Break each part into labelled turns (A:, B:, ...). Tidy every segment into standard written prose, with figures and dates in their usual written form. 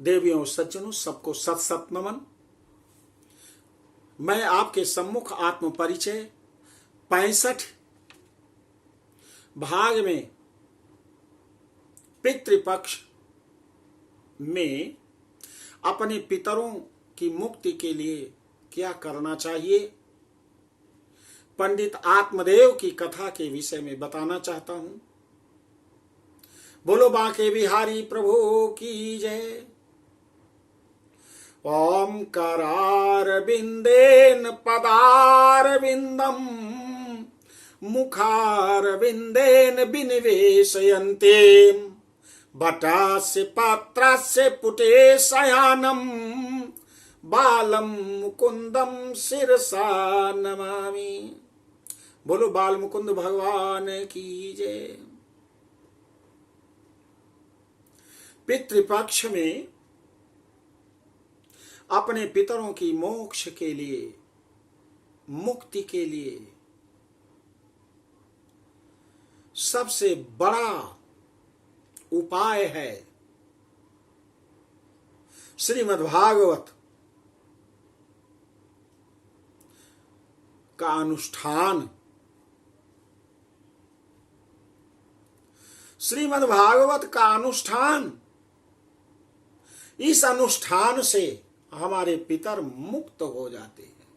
A: देवियों सज्जनों, सबको सत सत नमन। मैं आपके सम्मुख आत्म परिचय 65 भाग में पितृपक्ष में अपने पितरों की मुक्ति के लिए क्या करना चाहिए, पंडित आत्मदेव की कथा के विषय में बताना चाहता हूं। बोलो बांके बिहारी प्रभु की जय। ओम करारविंदेन पदारविंदम मुखारविंदेन विनिवेशयन्ते भटास्य पात्रास्य पुटे शयानम बालम मुकुंदम शिरसा नमामि। बोलो बाल मुकुंद भगवान की जय। पितृपक्ष में अपने पितरों की मोक्ष के लिए, मुक्ति के लिए सबसे बड़ा उपाय है श्रीमद्भागवत का अनुष्ठान। श्रीमद्भागवत का अनुष्ठान, इस अनुष्ठान से हमारे पितर मुक्त हो जाते हैं।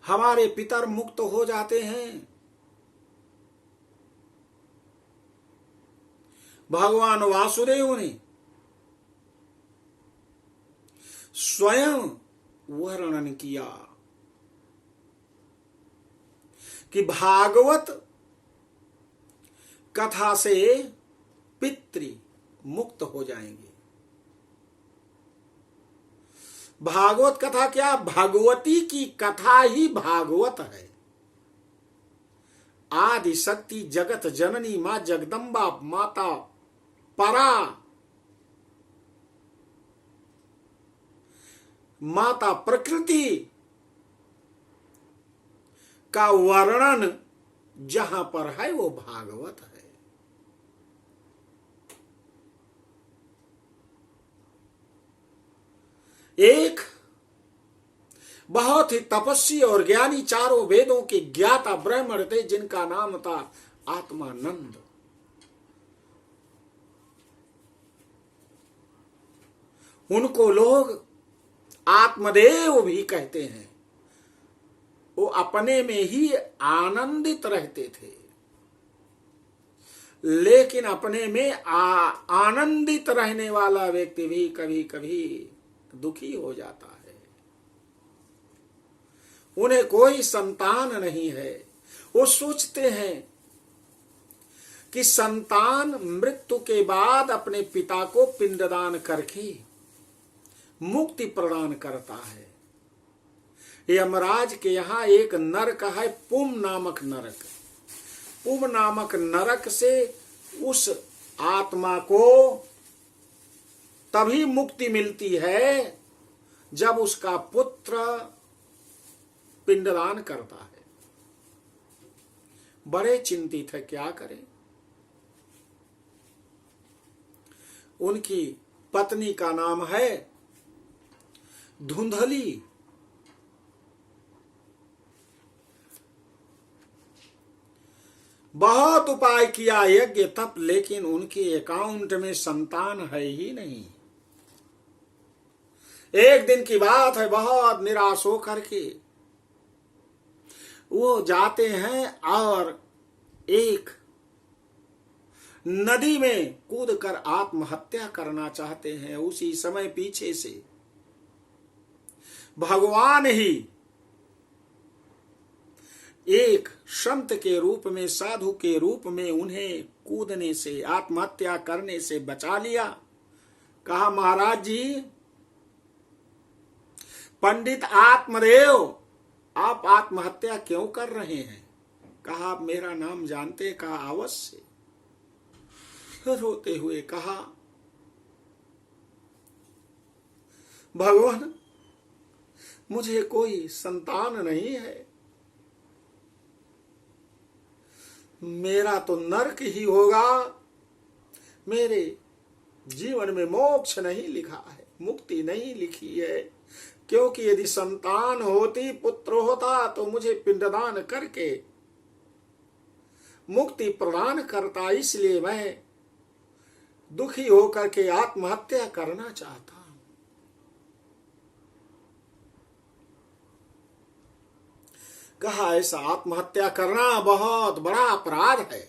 A: हमारे पितर मुक्त हो जाते हैं। भगवान वासुदेव ने स्वयं वर्णन किया कि भागवत कथा से पितृ मुक्त हो जाएंगे। भागवत कथा क्या? भगवती की कथा ही भागवत है। आदि शक्ति जगत जननी मां जगदम्बा माता परा, माता प्रकृति का वर्णन जहां पर है वो भागवत है। एक बहुत ही तपस्वी और ज्ञानी, चारों वेदों के ज्ञाता ब्राह्मण थे जिनका नाम था आत्मानंद। उनको लोग आत्मदेव भी कहते हैं। वो अपने में ही आनंदित रहते थे, लेकिन अपने में आनंदित रहने वाला व्यक्ति भी कभी कभी दुखी हो जाता है। उन्हें कोई संतान नहीं है। वो सोचते हैं कि संतान मृत्यु के बाद अपने पिता को पिंडदान करके मुक्ति प्रदान करता है। यमराज के यहाँ एक नरक है, पुम नामक नरक। पुम नामक नरक से उस आत्मा को तभी मुक्ति मिलती है जब उसका पुत्र पिंडदान करता है। बड़े चिंतित है, क्या करें। उनकी पत्नी का नाम है धुंधली। बहुत उपाय किया, यज्ञ तप, लेकिन उनके अकाउंट में संतान है ही नहीं। एक दिन की बात है, बहुत निराश होकर के वो जाते हैं और एक नदी में कूदकर आत्महत्या करना चाहते हैं। उसी समय पीछे से भगवान ही एक संत के रूप में, साधु के रूप में उन्हें कूदने से, आत्महत्या करने से बचा लिया। कहा, महाराज जी, पंडित आत्मदेव, आप आत्महत्या क्यों कर रहे हैं? कहा, आप मेरा नाम जानते? कहा, अवश्य। रोते हुए कहा, भगवान, मुझे कोई संतान नहीं है, मेरा तो नरक ही होगा। मेरे जीवन में मोक्ष नहीं लिखा है, मुक्ति नहीं लिखी है, क्योंकि यदि संतान होती, पुत्र होता तो मुझे पिंडदान करके मुक्ति प्रदान करता, इसलिए मैं दुखी होकर के आत्महत्या करना चाहता हूं। कहा ऐसा आत्महत्या करना बहुत बड़ा अपराध है,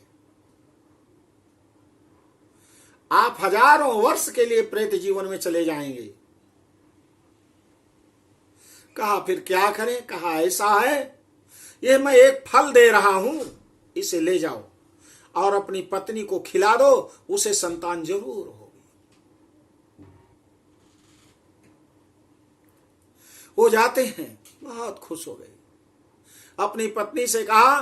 A: आप हजारों वर्ष के लिए प्रेत जीवन में चले जाएंगे। कहा फिर क्या करें? कहा ऐसा है, ये मैं एक फल दे रहा हूं, इसे ले जाओ और अपनी पत्नी को खिला दो, उसे संतान जरूर होगी। वो जाते हैं, बहुत खुश हो गए। अपनी पत्नी से कहा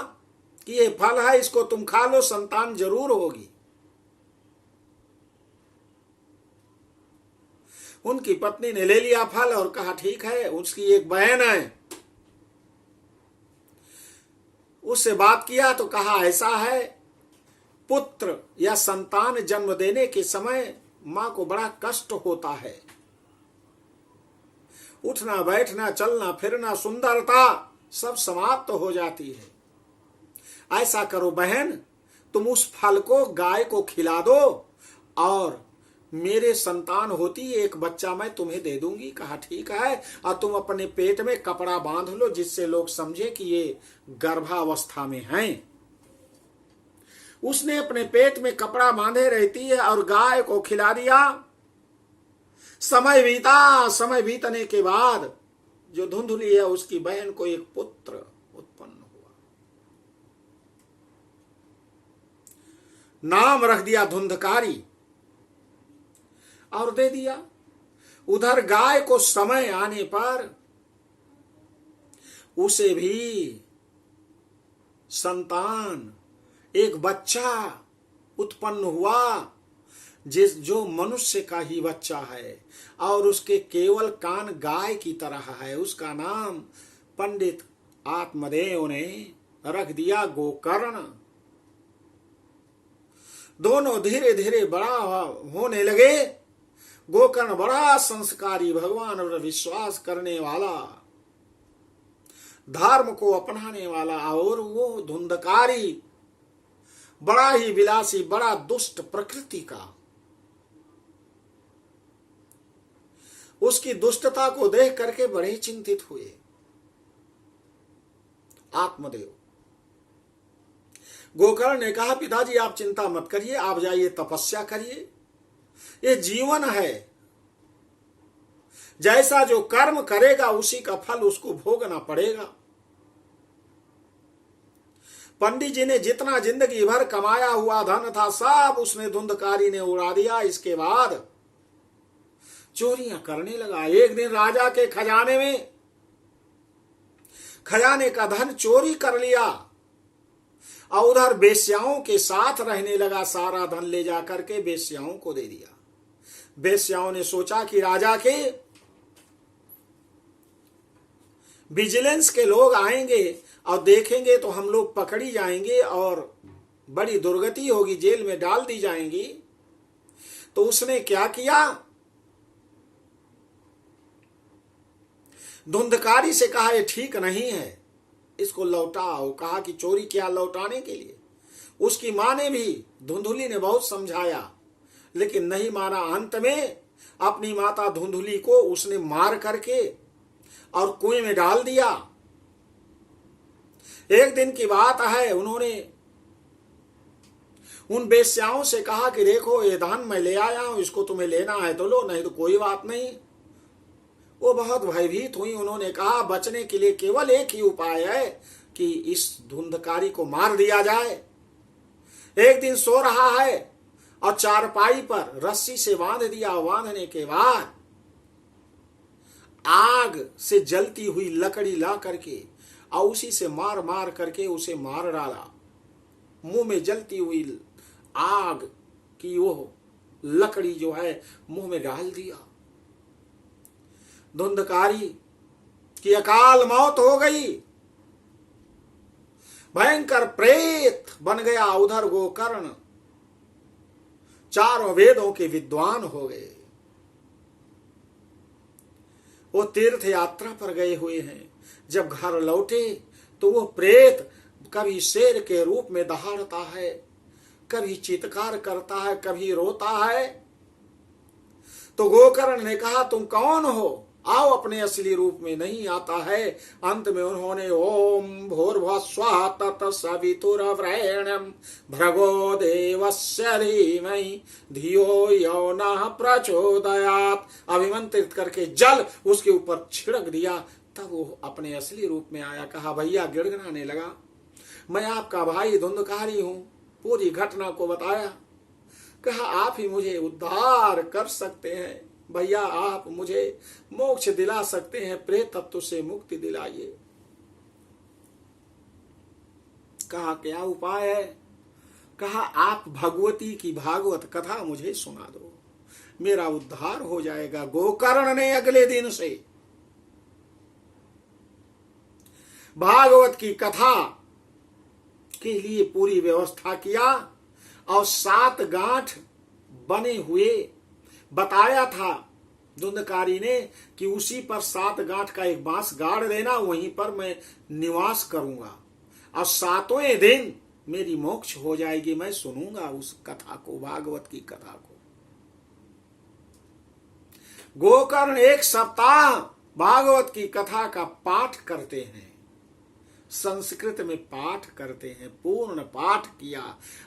A: कि ये फल है, इसको तुम खा लो, संतान जरूर होगी। उनकी पत्नी ने ले लिया फल और कहा ठीक है। उसकी एक बहन है, उससे बात किया तो कहा ऐसा है, पुत्र या संतान जन्म देने के समय मां को बड़ा कष्ट होता है, उठना बैठना चलना फिरना सुंदरता सब समाप्त हो जाती है। ऐसा करो बहन, तुम उस फल को गाय को खिला दो और मेरे संतान होती एक बच्चा मैं तुम्हें दे दूंगी। कहा ठीक है, और तुम अपने पेट में कपड़ा बांध लो जिससे लोग समझे कि ये गर्भावस्था में हैं। उसने अपने पेट में कपड़ा बांधे रहती है और गाय को खिला दिया। समय बीता, समय बीतने के बाद जो धुंधली है उसकी बहन को एक पुत्र उत्पन्न हुआ, नाम रख दिया धुंधकारी और दे दिया। उधर गाय को समय आने पर उसे भी संतान एक बच्चा उत्पन्न हुआ, जो मनुष्य का ही बच्चा है और उसके केवल कान गाय की तरह है। उसका नाम पंडित आत्मदेव ने रख दिया गोकर्ण। दोनों धीरे धीरे बड़ा होने लगे। गोकर्ण बड़ा संस्कारी, भगवान पर विश्वास करने वाला, धर्म को अपनाने वाला, और वो धुंधकारी बड़ा ही विलासी, बड़ा दुष्ट प्रकृति का। उसकी दुष्टता को देख करके बड़े चिंतित हुए आत्मदेव। गोकर्ण ने कहा पिताजी आप चिंता मत करिए, आप जाइए तपस्या करिए, ये जीवन है, जैसा जो कर्म करेगा उसी का फल उसको भोगना पड़ेगा। पंडित जी ने जितना जिंदगी भर कमाया हुआ धन था सब उसने धुंधकारी ने उड़ा दिया। इसके बाद चोरियां करने लगा। एक दिन राजा के खजाने का धन चोरी कर लिया और उधर बेश्याओं के साथ रहने लगा। सारा धन ले जा करके बेश्याओं को दे दिया। बेश्याओं ने सोचा कि राजा के विजिलेंस के लोग आएंगे और देखेंगे तो हम लोग पकड़ी जाएंगे और बड़ी दुर्गति होगी, जेल में डाल दी जाएंगी। तो उसने क्या किया, धुंधकारी से कहा ये ठीक नहीं है, इसको लौटाओ। कहा कि चोरी किया लौटाने के लिए। उसकी मां ने भी, धुंधुली ने बहुत समझाया लेकिन नहीं माना। अंत में अपनी माता धुंधुली को उसने मार करके और कुएं में डाल दिया। एक दिन की बात है, उन्होंने उन बेश्याओं से कहा कि देखो ये धन मैं ले आया हूं, इसको तुम्हें लेना है तो लो, नहीं तो कोई बात नहीं। वो बहुत भयभीत हुई। उन्होंने कहा बचने के लिए केवल एक ही उपाय है कि इस धुंधकारी को मार दिया जाए। एक दिन सो रहा है और चारपाई पर रस्सी से बांध दिया। बांधने के बाद आग से जलती हुई लकड़ी ला करके और उसी से मार मार करके उसे मार डाला। मुंह में जलती हुई आग की वो लकड़ी जो है मुंह में डाल दिया। धुंधकारी की अकाल मौत हो गई, भयंकर प्रेत बन गया। उधर गोकर्ण चारों वेदों के विद्वान हो गए। वो तीर्थ यात्रा पर गए हुए हैं। जब घर लौटे तो वो प्रेत कभी शेर के रूप में दहाड़ता है, कभी चित्कार करता है, कभी रोता है। तो गोकर्ण ने कहा, तुम कौन हो? आओ, अपने असली रूप में नहीं आता है। अंत में उन्होंने ओम भूर्भुवः स्वः तत्सवितुर्वरेण्यं भर्गो देवस्य धीमहि धियो यो नः प्रचोदयात् अभिमंत्रित करके जल उसके ऊपर छिड़क दिया। तब वो अपने असली रूप में आया। कहा, भैया, गिड़गिड़ाने लगा, मैं आपका भाई धुंधकारी हूं। पूरी घटना को बताया। कहा, आप ही मुझे उद्धार कर सकते हैं भैया, आप मुझे मोक्ष दिला सकते हैं, प्रेत तत्व से मुक्ति दिलाइए। कहा, क्या उपाय है? कहा, आप भगवती की भागवत कथा मुझे सुना दो, मेरा उद्धार हो जाएगा। गोकर्ण ने अगले दिन से भागवत की कथा के लिए पूरी व्यवस्था किया और 7 गांठ बने हुए बताया था धुंधकारी ने कि उसी पर 7 गांठ का एक बांस गाड़ देना, वहीं पर मैं निवास करूंगा और 7वें दिन मेरी मोक्ष हो जाएगी। मैं सुनूंगा उस कथा को, भागवत की कथा को। गोकर्ण 1 सप्ताह भागवत की कथा का पाठ करते हैं, संस्कृत में पाठ करते हैं, पूर्ण पाठ किया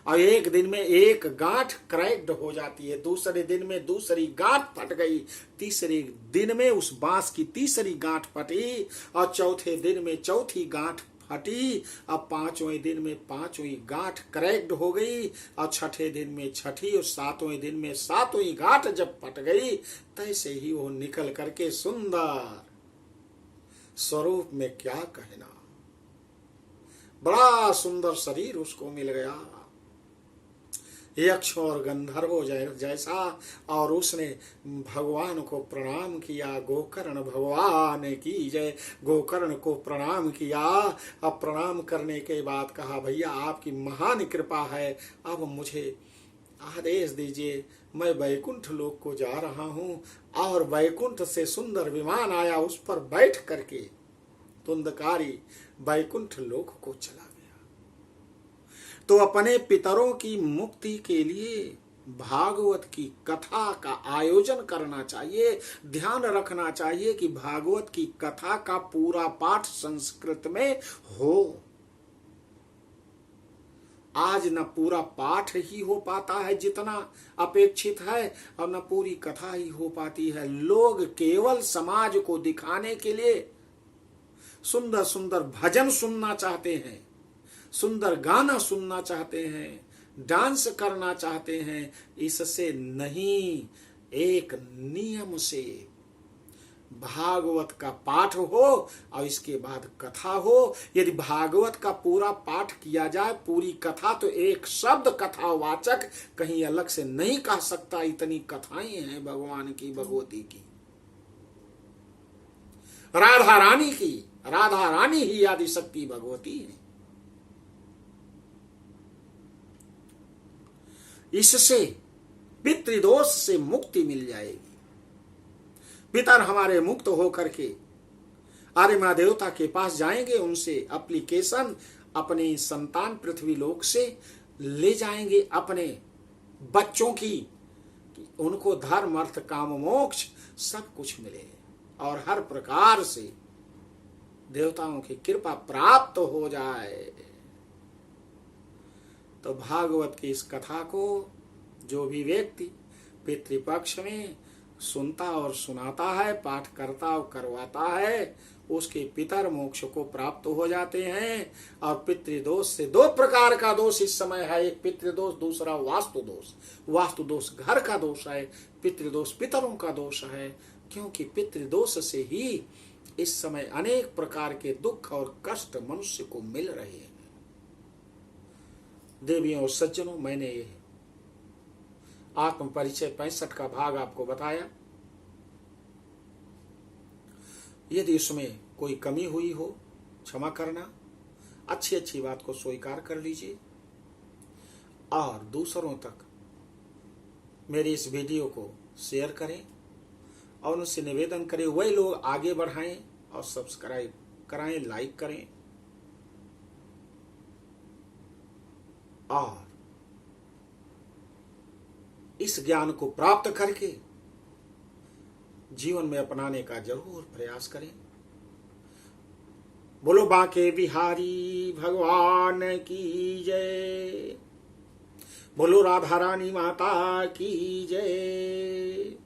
A: और एक दिन में 1 गांठ क्रैक्ड हो जाती है, दूसरे दिन में दूसरी गांठ फट गई, तीसरे दिन में उस बांस की तीसरी गांठ फटी और चौथे दिन में चौथी गांठ फटी। अब 5वें दिन में 5वीं गांठ क्रैक्ड हो गई और 6ठे दिन में 6ठी और 7वें दिन में 7वीं गांठ जब फट गई, तैसे ही वो निकल करके सुंदर स्वरूप में, क्या कहना, बड़ा सुंदर शरीर उसको मिल गया, यक्ष और गंधर्वों जैसा। और उसने भगवान को प्रणाम किया। गोकर्ण भगवान की जय। गोकर्ण को प्रणाम किया। अब प्रणाम करने के बाद कहा, भैया, आपकी महान कृपा है, अब मुझे आदेश दीजिए, मैं वैकुंठ लोक को जा रहा हूं। और वैकुंठ से सुंदर विमान आया, उस पर बैठ करके धुंधकारी वैकुंठ लोक को चला गया। तो अपने पितरों की मुक्ति के लिए भागवत की कथा का आयोजन करना चाहिए। ध्यान रखना चाहिए कि भागवत की कथा का पूरा पाठ संस्कृत में हो। आज न पूरा पाठ ही हो पाता है जितना अपेक्षित है और न पूरी कथा ही हो पाती है। लोग केवल समाज को दिखाने के लिए सुंदर सुंदर भजन सुनना चाहते हैं, सुंदर गाना सुनना चाहते हैं, डांस करना चाहते हैं। इससे नहीं, एक नियम से भागवत का पाठ हो और इसके बाद कथा हो। यदि भागवत का पूरा पाठ किया जाए, पूरी कथा, तो एक शब्द कथावाचक कहीं अलग से नहीं कह सकता। इतनी कथाएं हैं भगवान की, भगवती की, राधा रानी की। राधा रानी ही आदि शक्ति भगवती है। इससे पितृदोष से मुक्ति मिल जाएगी। पितर हमारे मुक्त होकर के आर्यमा देवता के पास जाएंगे, उनसे एप्लीकेशन अपनी संतान पृथ्वी लोक से ले जाएंगे, अपने बच्चों की, उनको धर्म अर्थ काम मोक्ष सब कुछ मिले और हर प्रकार से देवताओं की कृपा प्राप्त हो जाए। तो भागवत की इस कथा को जो भी व्यक्ति पितृपक्ष में सुनता और सुनाता है, पाठ करता और करवाता है, उसके पितर मोक्ष को प्राप्त हो जाते हैं। और पितृदोष से 2 प्रकार का दोष इस समय है, एक पितृदोष, दूसरा वास्तु दोष। वास्तु दोष घर का दोष है, पितृदोष पितरों का दोष है। क्योंकि पितृदोष से ही इस समय अनेक प्रकार के दुख और कष्ट मनुष्य को मिल रहे हैं। देवियों और सज्जनों, मैंने आत्म परिचय 65 का भाग आपको बताया। यदि उसमें कोई कमी हुई हो, क्षमा करना। अच्छी अच्छी बात को स्वीकार कर लीजिए और दूसरों तक मेरी इस वीडियो को शेयर करें और उनसे निवेदन करें वही लोग आगे बढ़ाएं और सब्सक्राइब कराएं, लाइक करें और इस ज्ञान को प्राप्त करके जीवन में अपनाने का जरूर प्रयास करें। बोलो बांके बिहारी भगवान की जय। बोलो राधा रानी माता की जय।